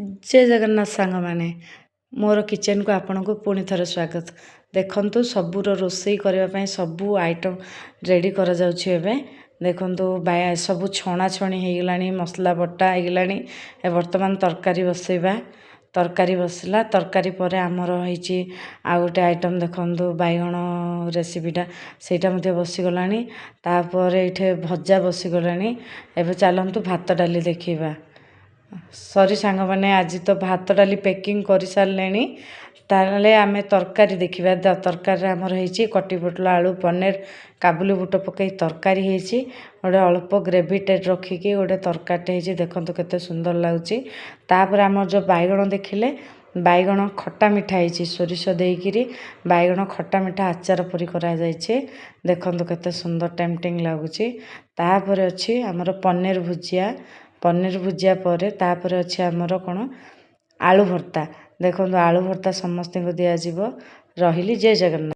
जय जगन्नाथ सांग मैंने मोर किचन को आपण को पुणी थरे स्वागत। देखंतु सबूर रोसई करने सबू आइटम रेडी करा जाउछि एबे। देखंतु सबू छणा छणी हो गलानी, मसला बटा हो गलानी। वर्तमान तरकारी बसैबा, तरकारी बसला, तरकारी पर आमर होइछि आ गोटे आइटम देखंतु बैगण रेसिपीटा सेटा मते बसी गलानी। तापर एठे भजा बसी गलानी। एबे चलंतु भात डाली देखिबा। सॉरी सांग मैंने आज तो भात डाली पैकिंग कर सारे। ताले आमे तरकारी देखिबा। तरकारी आमर होइछि कटी पोटल आलू पनीर काबुली बुट पकई तरकारी होइछि। गोटे अल्प ग्रेवी टाइप रखिकी गोटे तरकारी होइछि। देखंतु केते सुंदर लागुछि। तापर आमर जो बैगण देखिले, बैगण खट्टा मिठा होइछि सोरिष देइकिरी बैगण खट्टा मिठा आचार परी करा जाइछि। देखंतु केते सुंदर टेम्पटिंग लागुछि। तापर अछि आमर पनीर भुजिया। पनीर भुजिया पर तापर अछि आमर कोन आलू भर्ता। देखंतु आलू भर्ता समस्त को दिया जिवो। रहिली जय जगन्नाथ।